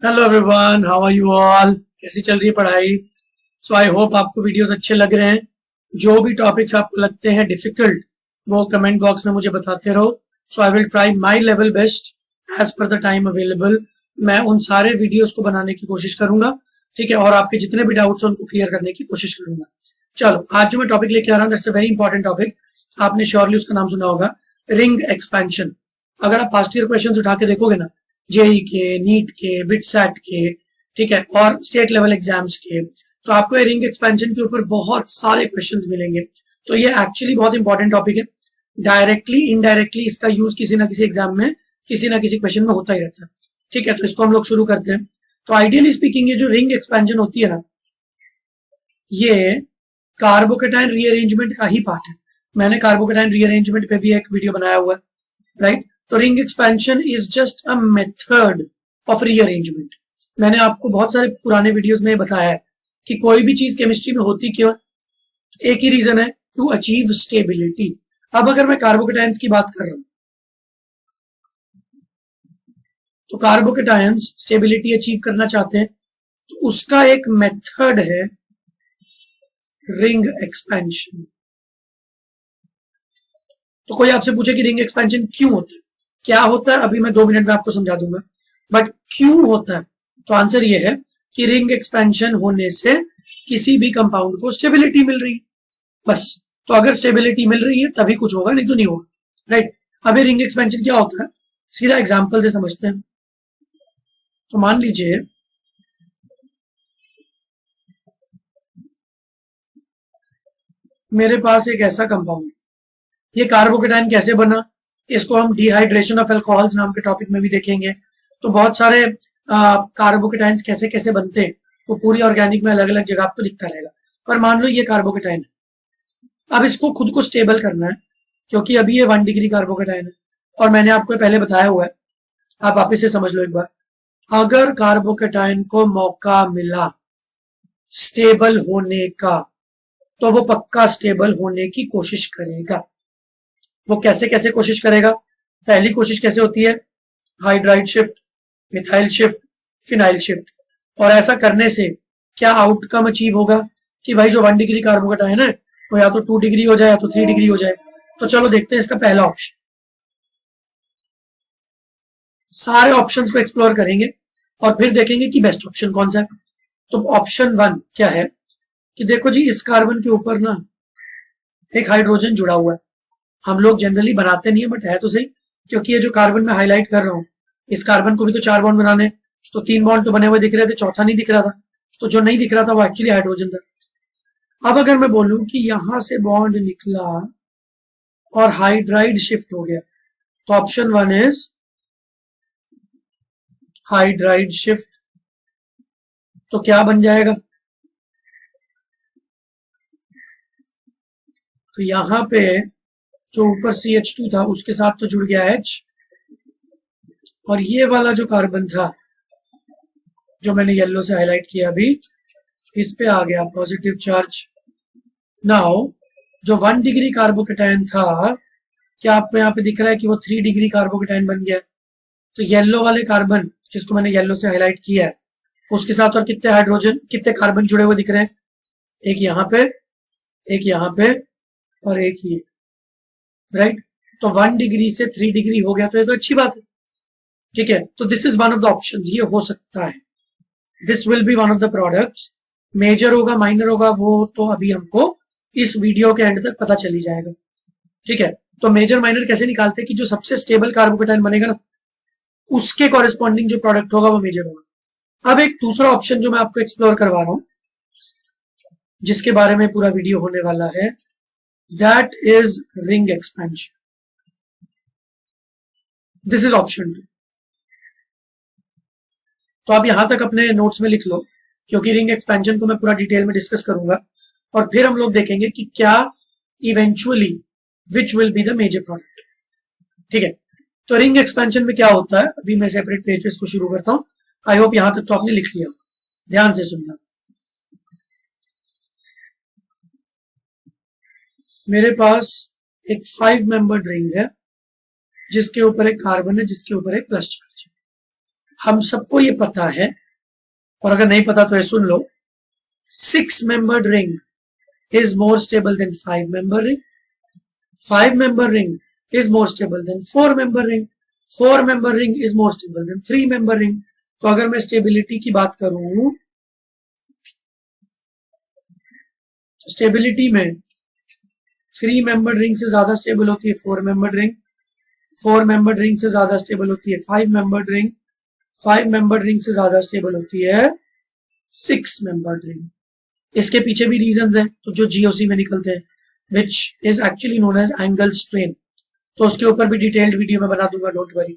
Hello everyone, how are you all? कैसी चल रही है पढ़ाई? सो आई होप आपको वीडियोस अच्छे लग रहे हैं। जो भी टॉपिक्स आपको लगते हैं डिफिकल्ट, वो कमेंट बॉक्स में मुझे बताते रहो। So I will try my level best as per the time available. मैं उन सारे वीडियोस को बनाने की कोशिश करूंगा, ठीक है, और आपके जितने भी डाउट्स हैं उनको क्लियर करने की कोशिश करूंगा। चलो, आज जो मैं टॉपिक लेके आ रहा हूँ that's a very important topic. आपने श्योरली उसका नाम सुना होगा, रिंग एक्सपेंशन। अगर आप पास्ट ईयर क्वेश्चन उठा के देखोगे ना, जेई के, नीट के, बिटसैट के, ठीक है, और स्टेट लेवल एग्जाम्स के, तो आपको ये रिंग एक्सपेंशन के ऊपर बहुत सारे क्वेश्चंस मिलेंगे। तो ये एक्चुअली बहुत इंपॉर्टेंट टॉपिक है। डायरेक्टली इनडायरेक्टली इसका यूज किसी ना किसी एग्जाम में, किसी ना किसी क्वेश्चन में होता ही रहता है। ठीक है, तो इसको हम लोग शुरू करते हैं। तो आइडियली स्पीकिंग ये जो रिंग एक्सपेंशन होती है ना, ये कार्बोकेटाइन रीअरेंजमेंट का ही पार्ट है। मैंने कार्बोकेटाइन रीअरेंजमेंट पे भी एक वीडियो बनाया हुआ है, राइट? तो ring expansion is just a method of rearrangement. मैंने आपको बहुत सारे पुराने वीडियोस में बताया है कि कोई भी चीज केमिस्ट्री में होती क्यों, एक ही रीजन है, टू अचीव स्टेबिलिटी। अब अगर मैं कार्बोकेटाइंस की बात कर रहा हूं, तो कार्बोकेटाइंस स्टेबिलिटी अचीव करना चाहते हैं, तो उसका एक मेथड है रिंग एक्सपेंशन। तो कोई आपसे पूछे कि रिंग एक्सपेंशन क्यों होता है, क्या होता है, अभी मैं 2 मिनट में आपको समझा दूंगा। बट क्यों होता है, तो आंसर ये है कि रिंग एक्सपेंशन होने से किसी भी कंपाउंड को स्टेबिलिटी मिल रही है, बस। तो अगर स्टेबिलिटी मिल रही है तभी कुछ होगा, नहीं तो नहीं होगा, राइट? अभी रिंग एक्सपेंशन क्या होता है, सीधा एग्जाम्पल से समझते हैं। तो मान लीजिए मेरे पास एक ऐसा कंपाउंड है, ये कार्बोकेटाइन कैसे बना, इसको हम डिहाइड्रेशन ऑफ अल्कोहल्स नाम के टॉपिक में भी देखेंगे। तो बहुत सारे कार्बोकेटाइंस कैसे कैसे बनते हैं, वो पूरी ऑर्गेनिक में अलग अलग जगह आपको दिखता रहेगा। पर मान लो ये कार्बोकेटाइन है, अब इसको खुद को स्टेबल करना है, क्योंकि अभी ये 1 डिग्री कार्बोकेटाइन है, और मैंने आपको पहले बताया हुआ है, आप वापस से समझ लो एक बार। अगर कार्बोकेटाइन को मौका मिला स्टेबल होने का, तो वो पक्का स्टेबल होने की कोशिश करेगा। वो कैसे कैसे कोशिश करेगा? पहली कोशिश कैसे होती है, hydride shift, methyl shift, phenyl shift. और ऐसा करने से क्या आउटकम अचीव होगा कि भाई जो 1 डिग्री कार्बोकेटाइन है वो या तो 2 डिग्री हो जाए या तो 3 डिग्री हो जाए। तो चलो देखते हैं इसका पहला ऑप्शन। सारे ऑप्शंस को एक्सप्लोर करेंगे और फिर देखेंगे कि बेस्ट ऑप्शन कौन सा है। तो ऑप्शन 1 क्या है कि देखो जी, इस कार्बन के ऊपर ना एक हाइड्रोजन जुड़ा हुआ है। हम लोग जनरली बनाते नहीं है, बट है तो सही, क्योंकि ये जो कार्बन में हाईलाइट कर रहा हूं, इस कार्बन को भी तो 4 बॉन्ड बनाने, तो 3 बॉन्ड तो बने हुए दिख रहे थे, चौथा नहीं दिख रहा था। तो जो नहीं दिख रहा था वो एक्चुअली हाइड्रोजन था। अब अगर मैं बोलूं कि यहां से बॉन्ड निकला और हाइड्राइड शिफ्ट हो गया, तो ऑप्शन 1 इज हाइड्राइड शिफ्ट। तो क्या बन जाएगा, तो यहां पे जो ऊपर CH2 था उसके साथ तो जुड़ गया H, और ये वाला जो कार्बन था जो मैंने येलो से हाईलाइट किया अभी, इस पे आ गया पॉजिटिव चार्ज। नाउ जो 1 डिग्री कार्बोकेटाइन था, क्या आपको यहाँ पे दिख रहा है कि वो 3 डिग्री कार्बोकेटाइन बन गया? तो येलो वाले कार्बन जिसको मैंने येलो से हाईलाइट किया है, उसके साथ और कितने हाइड्रोजन, कितने कार्बन जुड़े हुए दिख रहे हैं? एक यहाँ पे, एक यहाँ पे, और एक ये, राइट? तो 1 डिग्री से 3 डिग्री हो गया, तो ये तो अच्छी बात है, ठीक है। तो this is one of the option, ये हो सकता है, this will be one of the products. Major होगा माइनर होगा वो तो अभी हमको इस वीडियो के एंड तक पता चली जाएगा, ठीक है। तो मेजर माइनर कैसे निकालते हैं कि जो सबसे स्टेबल कार्बोकेटाइन बनेगा ना, उसके कॉरेस्पॉन्डिंग जो प्रोडक्ट होगा वो मेजर होगा। अब एक दूसरा ऑप्शन जो मैं आपको एक्सप्लोर करवा रहा हूं, जिसके बारे में पूरा वीडियो होने वाला है, that is ring expansion. This is option 2। तो आप यहां तक अपने नोट्स में लिख लो, क्योंकि रिंग एक्सपेंशन को मैं पूरा डिटेल में डिस्कस करूंगा, और फिर हम लोग देखेंगे कि क्या eventually which will be the major product, ठीक है। तो रिंग एक्सपेंशन में क्या होता है, अभी मैं सेपरेट पेज पे इसको शुरू करता हूं। आई होप यहां तक तो आपने लिख लिया, ध्यान से सुनना। मेरे पास एक 5 मेंबर्ड रिंग है, जिसके ऊपर एक कार्बन है, जिसके ऊपर एक प्लस चार्ज है। हम सबको ये पता है, और अगर नहीं पता तो ये सुन लो, 6 membered ring is more stable than 5 member ring. 5 member ring is more stable than 4 member ring. 4 member ring is more stable than 3 member ring. तो अगर मैं स्टेबिलिटी की बात करूं, स्टेबिलिटी में 3 membered रिंग से ज्यादा स्टेबल होती है 4 membered रिंग, 4 membered रिंग से ज्यादा स्टेबल होती है 5 membered रिंग, 5 membered रिंग से ज्यादा स्टेबल होती है 6 membered रिंग. इसके पीछे भी रीजंस हैं, तो जो जीओसी में निकलते हैं, which is actually known as angle strain. तो उसके ऊपर भी डिटेल्ड वीडियो में बना दूंगा, don't worry.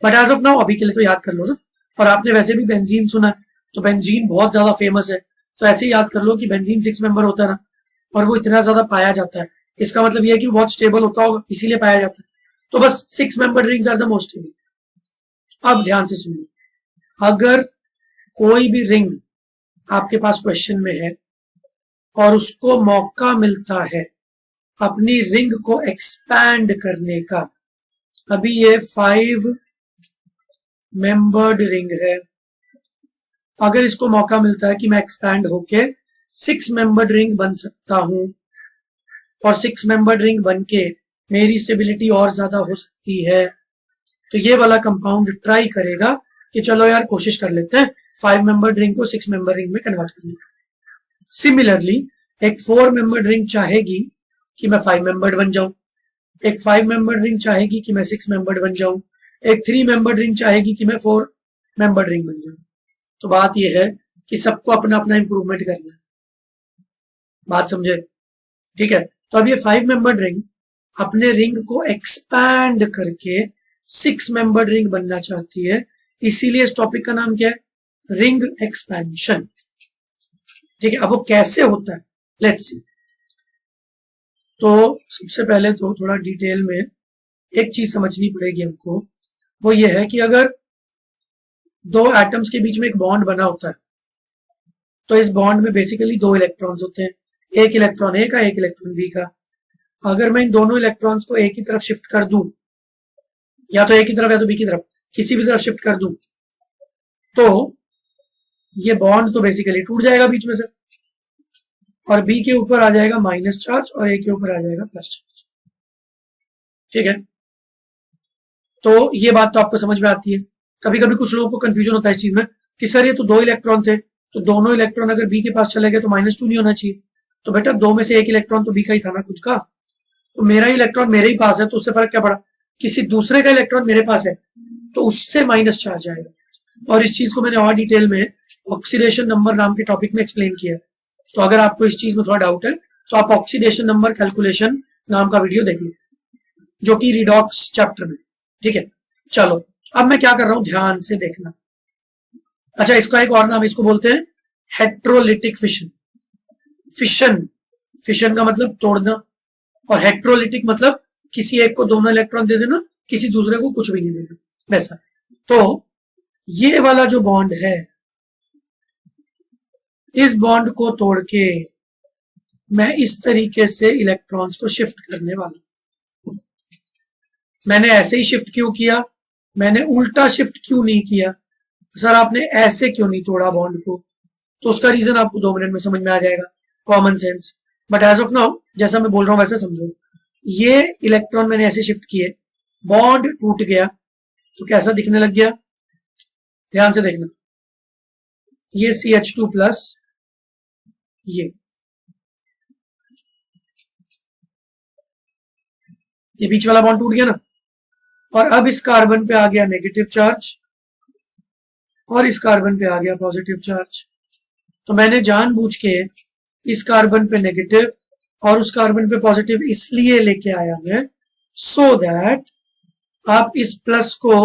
But as of now अभी के लिए तो याद कर लो ना. और आपने वैसे भी बेंजीन सुना है, तो बेंजीन बहुत ज्यादा फेमस है, तो ऐसे ही याद कर लो कि बेंजीन 6 मेंबर होता है ना, और वो इतना ज्यादा पाया जाता है, इसका मतलब यह है कि वो बहुत स्टेबल होता होगा, इसीलिए पाया जाता है. तो बस 6 member rings are the most stable. अब ध्यान से सुनिए, अगर कोई भी रिंग आपके पास क्वेश्चन में है और उसको मौका मिलता है अपनी रिंग को एक्सपैंड करने का, अभी ये 5 मेंबर्ड रिंग है, अगर इसको मौका मिलता है कि मैं एक्सपैंड होके 6 मेंबर्ड रिंग बन सकता हूं, और 6 मेंबर्ड रिंग बनके मेरी स्टेबिलिटी और ज्यादा हो सकती है, तो ये वाला कंपाउंड ट्राई करेगा कि चलो यार कोशिश कर लेते हैं 5 मेंबर्ड रिंग को 6 मेंबर रिंग में कन्वर्ट करने का. सिमिलरली एक 4 मेंबर्ड रिंग चाहेगी कि मैं 5 मेंबर्ड बन जाऊं, एक 5 मेंबर्ड रिंग चाहेगी कि मैं 6 मेंबर्ड बन जाऊं, एक 3 मेंबर्ड रिंग चाहेगी कि मैं 4 मेंबर्ड रिंग बन जाऊं. तो बात यह है कि सबको अपना अपना इंप्रूवमेंट करना है. बात समझे? ठीक है. तो अब ये 5 मेंबर्ड रिंग अपने रिंग को एक्सपैंड करके 6 मेंबर्ड रिंग बनना चाहती है, इसीलिए इस टॉपिक का नाम क्या है? Ring expansion. ठीक है. अब वो कैसे होता है, लेट्स सी. तो सबसे पहले तो थोड़ा डिटेल में एक चीज समझनी पड़ेगी हमको, वो ये है कि अगर दो एटम्स के बीच में एक बॉन्ड बना होता है, तो इस बॉन्ड में बेसिकली 2 इलेक्ट्रॉन्स होते हैं, एक इलेक्ट्रॉन ए का, एक इलेक्ट्रॉन बी का. अगर मैं इन दोनों इलेक्ट्रॉन्स को एक ही तरफ शिफ्ट कर दूं, या तो ए की तरफ या तो बी की तरफ, किसी भी तरफ शिफ्ट कर दूं, तो ये बॉन्ड तो बेसिकली टूट जाएगा बीच में से, और बी के ऊपर आ जाएगा माइनस चार्ज और ए के ऊपर आ जाएगा प्लस चार्ज. ठीक है. तो ये बात तो आपको समझ में आती है. कभी कभी कुछ लोगों को कंफ्यूजन होता है इस चीज में कि सर ये तो 2 इलेक्ट्रॉन थे, तो दोनों इलेक्ट्रॉन अगर बी के पास चले गए तो -2 नहीं होना चाहिए. तो बेटा 2 में से एक इलेक्ट्रॉन तो बी का ही था ना, खुद का. तो मेरा इलेक्ट्रॉन मेरे ही पास है, तो उससे फर्क क्या पड़ा? किसी दूसरे का इलेक्ट्रॉन मेरे पास है तो उससे माइनस चार्ज आएगा. और इस चीज को मैंने और डिटेल में ऑक्सीडेशन नंबर नाम के टॉपिक में एक्सप्लेन किया है. तो अगर आपको इस चीज में थोड़ा डाउट है तो आप ऑक्सीडेशन नंबर कैलकुलेशन नाम का वीडियो देख लो, जो कि रिडॉक्स चैप्टर में. ठीक है. चलो अब मैं क्या कर रहा हूं, ध्यान से देखना. अच्छा, इसका एक और नाम इसको बोलते हैं हेट्रोलिटिक फिशन. फिशन का मतलब तोड़ना, और हेट्रोलिटिक मतलब किसी एक को दोनों इलेक्ट्रॉन दे देना, किसी दूसरे को कुछ भी नहीं देना, वैसा. तो ये वाला जो बॉन्ड है, इस बॉन्ड को तोड़ के मैं इस तरीके से इलेक्ट्रॉन्स को शिफ्ट करने वाला हूं. मैंने ऐसे ही शिफ्ट क्यों किया, मैंने उल्टा शिफ्ट क्यों नहीं किया? सर आपने ऐसे क्यों नहीं तोड़ा बॉन्ड को? तो उसका रीजन आपको 2 मिनट में समझ में आ जाएगा, common sense. But as of now जैसा मैं बोल रहा हूं वैसे समझो. ये इलेक्ट्रॉन मैंने ऐसे शिफ्ट किए, बॉन्ड टूट गया, तो कैसा दिखने लग गया? ध्यान से देखना, ये CH2 प्लस, ये बीच वाला बॉन्ड टूट गया ना, और अब इस कार्बन पे आ गया नेगेटिव चार्ज और इस कार्बन पे आ गया पॉजिटिव चार्ज. तो मैंने जानबूझ के इस कार्बन पे नेगेटिव और उस कार्बन पे पॉजिटिव इसलिए लेके आया मैं, सो दैट आप इस प्लस को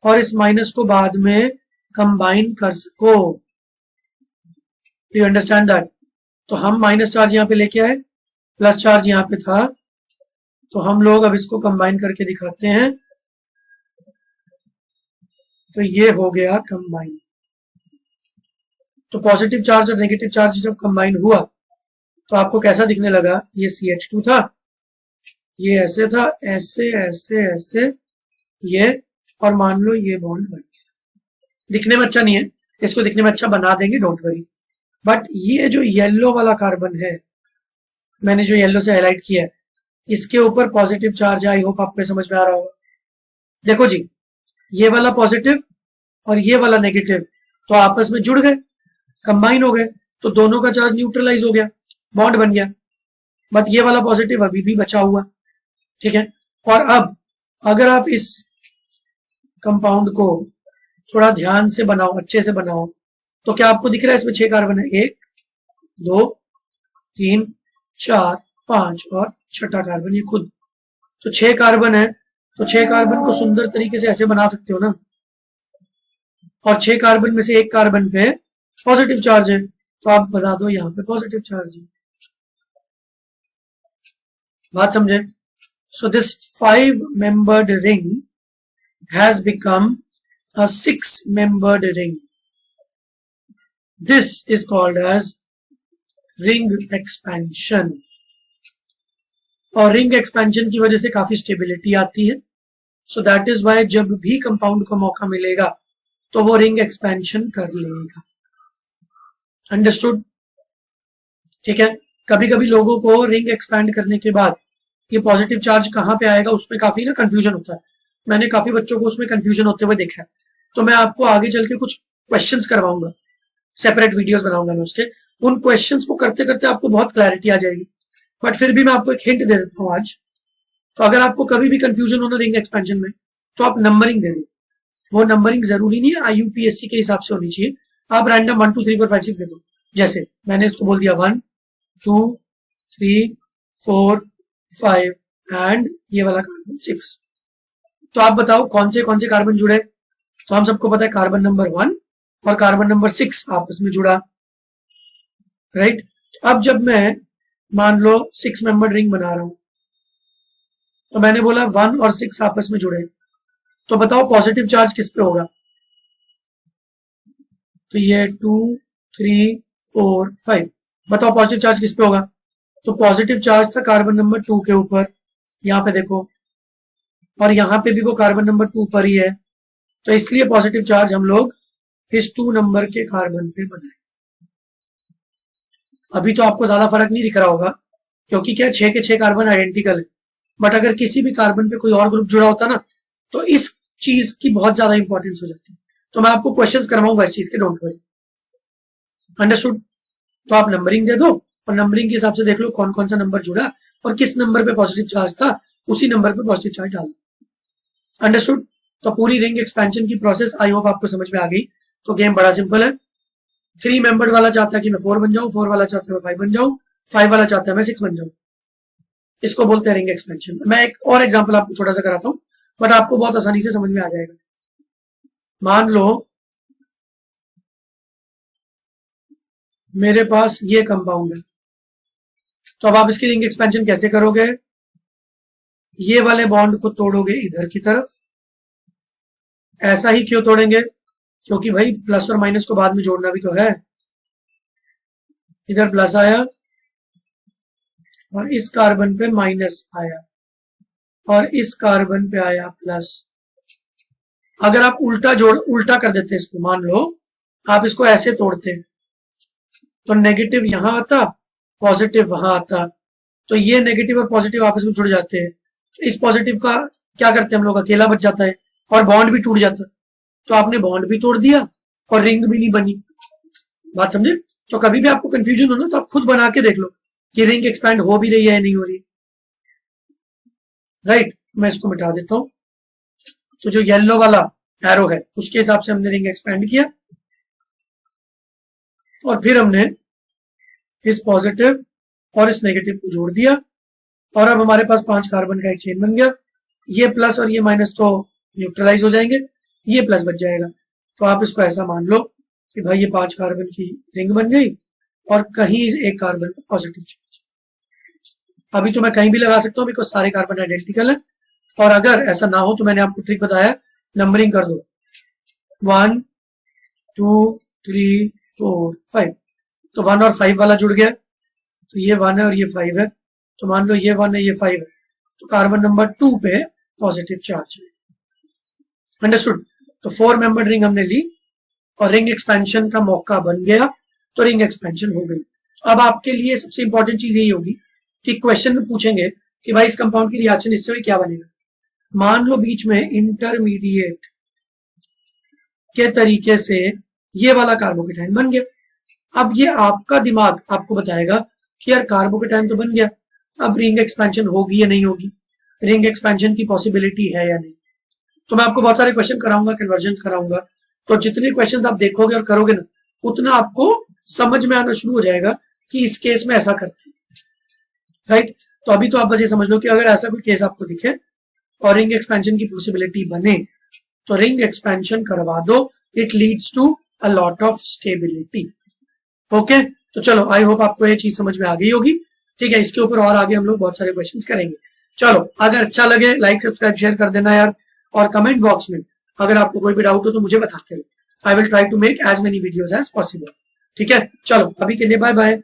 और इस माइनस को बाद में कंबाइन कर सको. You understand that? तो हम माइनस चार्ज यहां पे लेके आए, प्लस चार्ज यहां पे था, तो हम लोग अब इसको कंबाइन करके दिखाते हैं. तो ये हो गया कंबाइन. तो पॉजिटिव चार्ज और नेगेटिव चार्ज जब कंबाइन हुआ तो आपको कैसा दिखने लगा? ये CH2 था, ये ऐसे था, ऐसे ऐसे ऐसे, ये, और मान लो ये बॉन्ड बन गया. दिखने में अच्छा नहीं है, इसको दिखने में अच्छा बना देंगे, डोंट वरी। बट ये जो येलो वाला कार्बन है, मैंने जो येलो से हाईलाइट किया है, इसके ऊपर पॉजिटिव चार्ज है। आई होप आपको समझ में आ रहा होगा। देखो जी, ये वाला पॉजिटिव और ये वाला नेगेटिव तो आपस में जुड़ गए, कंबाइन हो गए, तो दोनों का चार्ज न्यूट्रलाइज हो गया, बॉन्ड बन गया। बट ये वाला पॉजिटिव अभी भी बचा हुआ, ठीक है। और अब अगर आप इस कंपाउंड को थोड़ा ध्यान से बनाओ, अच्छे से बनाओ, तो क्या आपको दिख रहा है इसमें 6 कार्बन है? 1 2 3 4 5 और छठा कार्बन ये खुद, तो 6 कार्बन है। तो 6 कार्बन को सुंदर तरीके से ऐसे बना सकते हो ना, और 6 कार्बन में से एक कार्बन पे पॉजिटिव चार्ज है, तो आप बता दो यहाँ पे पॉजिटिव चार्ज है। बात समझे? So this 5 membered ring has become a 6 membered ring. This is called as ring expansion. और रिंग एक्सपेंशन की वजह से काफी स्टेबिलिटी आती है। सो दैट इज वाई जब भी कंपाउंड को मौका मिलेगा तो वो रिंग एक्सपेंशन कर लेगा। अंडरस्टूड? ठीक है। कभी कभी लोगों को रिंग एक्सपैंड करने के बाद ये पॉजिटिव चार्ज कहाँ पे आएगा उसमें काफी ना कंफ्यूजन होता है। मैंने काफी बच्चों को उसमें कंफ्यूजन होते हुए देखा है, तो मैं आपको आगे चल के कुछ क्वेश्चंस करवाऊंगा, सेपरेट वीडियोस बनाऊंगा मैं उसके। उन क्वेश्चंस को करते करते आपको बहुत क्लैरिटी आ जाएगी। बट फिर भी मैं आपको एक हिंट दे देता हूँ आज। तो अगर आपको कभी भी कंफ्यूजन हो ना रिंग एक्सपेंशन में, तो आप नंबरिंग दे दो। वो नंबरिंग जरूरी नहीं है IUPAC के हिसाब से होनी चाहिए, आप रैंडम 1 2 3 4 5 6 दे दो। जैसे मैंने इसको बोल दिया 1 2 3 4 5 एंड ये वाला कार्बन 6। तो आप बताओ कौन से कार्बन जुड़े? तो हम सबको पता है कार्बन नंबर 1 और कार्बन नंबर 6 आपस में जुड़ा, राइट। अब जब मैं मान लो 6 मेंबर्ड रिंग बना रहा हूं, तो मैंने बोला 1 और 6 आपस में जुड़े, तो बताओ पॉजिटिव चार्ज किस पे होगा? तो ये 2 3 4 5, बताओ पॉजिटिव चार्ज किस पे होगा? तो पॉजिटिव चार्ज था कार्बन नंबर 2 के ऊपर, यहाँ पे देखो, और यहाँ पे भी वो कार्बन नंबर 2 पर ही है, तो इसलिए पॉजिटिव चार्ज हम लोग इस 2 नंबर के कार्बन पे बनाए। अभी तो आपको ज्यादा फर्क नहीं दिख रहा होगा, क्योंकि क्या 6 के 6 कार्बन आइडेंटिकल है। बट अगर किसी भी कार्बन पे कोई और ग्रुप जुड़ा होता ना, तो इस चीज की बहुत ज्यादा इंपॉर्टेंस हो जाती है। तो मैं आपको क्वेश्चंस करवाऊंगा इस चीज के, डोंट वरी। अंडरस्टूड? तो आप नंबरिंग दे दो और नंबरिंग के हिसाब से देख लो कौन कौन सा नंबर जुड़ा और किस नंबर पे पॉजिटिव चार्ज था, उसी नंबर पे पॉजिटिव चार्ज डाल दो। अंडरस्टूड? तो पूरी रिंग एक्सपेंशन की प्रोसेस आई होप आपको समझ में आ गई। तो गेम बड़ा सिंपल है। 3 मेंबर्ड वाला चाहता है कि मैं 4 बन जाऊं, 4 वाला चाहता है मैं 5 बन जाऊं, 5 वाला चाहता है मैं 6 बन जाऊं। इसको बोलते हैं रिंग एक्सपेंशन। मैं एक और एग्जांपल आपको छोटा सा कराता हूं, बट आपको बहुत आसानी से समझ में आ जाएगा। मान लो मेरे पास ये कंपाउंड है, तो अब आप इसकी रिंग एक्सपेंशन कैसे करोगे? ये वाले बॉन्ड को तोड़ोगे इधर की तरफ। ऐसा ही क्यों तोड़ेंगे? क्योंकि भाई प्लस और माइनस को बाद में जोड़ना भी तो है। इधर प्लस आया और इस कार्बन पे माइनस आया और इस कार्बन पे आया प्लस। अगर आप उल्टा कर देते इसको, मान लो आप इसको ऐसे तोड़ते तो नेगेटिव यहां आता, पॉजिटिव वहां आता, तो ये नेगेटिव और पॉजिटिव आपस में जुड़ जाते हैं। तो इस पॉजिटिव का क्या करते हैं हम लोग? अकेला बच जाता है और बॉन्ड भी टूट जाता है। तो आपने बॉन्ड भी तोड़ दिया और रिंग भी नहीं बनी। बात समझे? तो कभी भी आपको कंफ्यूजन हो ना, तो आप खुद बना के देख लो कि रिंग एक्सपैंड हो भी रही है या नहीं हो रही, राइट। मैं इसको मिटा देता हूं। तो जो येलो वाला एरो है उसके हिसाब से हमने रिंग एक्सपैंड किया और फिर हमने इस पॉजिटिव और इस नेगेटिव को जोड़ दिया और अब हमारे पास 5 कार्बन का एक चेन बन गया। ये प्लस और ये माइनस तो न्यूट्रलाइज हो जाएंगे, ये प्लस बच जाएगा। तो आप इसको ऐसा मान लो कि भाई ये 5 कार्बन की रिंग बन गई और कहीं एक कार्बन पे पॉजिटिव चार्ज। अभी तो मैं कहीं भी लगा सकता हूँ बिकॉज सारे कार्बन आइडेंटिकल है। और अगर ऐसा ना हो तो मैंने आपको ट्रिक बताया, नंबरिंग कर दो 1 2 3 4 5। तो 1 और 5 वाला जुड़ गया, तो ये 1 है और ये 5 है। तो मान लो ये 1 है ये 5 है, तो कार्बन नंबर 2 पे पॉजिटिव चार्ज है। अंडरस्टूड? तो 4 मेंबर्ड रिंग हमने ली और रिंग एक्सपेंशन का मौका बन गया तो रिंग एक्सपेंशन हो गई। अब आपके लिए सबसे इंपॉर्टेंट चीज यही होगी कि क्वेश्चन में पूछेंगे कि भाई इस कंपाउंड की रिएक्शन इससे हुई, क्या बनेगा। मान लो बीच में इंटरमीडिएट के तरीके से ये वाला कार्बोकेटाइन बन गया। अब ये आपका दिमाग आपको बताएगा कि यार कार्बोकेटाइन तो बन गया, अब रिंग एक्सपेंशन होगी या नहीं होगी, रिंग एक्सपेंशन की पॉसिबिलिटी है या नहीं। तो मैं आपको बहुत सारे क्वेश्चन कराऊंगा, कन्वर्जन कराऊंगा, तो जितने क्वेश्चन आप देखोगे और करोगे ना, उतना आपको समझ में आना शुरू हो जाएगा कि इस केस में ऐसा करते हैं, राइट। तो अभी तो आप बस ये समझ लो कि अगर ऐसा कोई केस आपको दिखे और रिंग एक्सपेंशन की पॉसिबिलिटी बने तो रिंग एक्सपेंशन करवा दो, it leads to a lot of stability. Okay, तो चलो आई होप आपको ये चीज समझ में आ गई होगी। ठीक है, इसके ऊपर और आगे हम लोग बहुत सारे क्वेश्चंस करेंगे। चलो, अगर अच्छा लगे लाइक सब्सक्राइब शेयर कर देना यार, और कमेंट बॉक्स में अगर आपको कोई भी डाउट हो तो मुझे बताते रहो। I will try to make as many videos as possible. ठीक है, चलो अभी के लिए बाय बाय।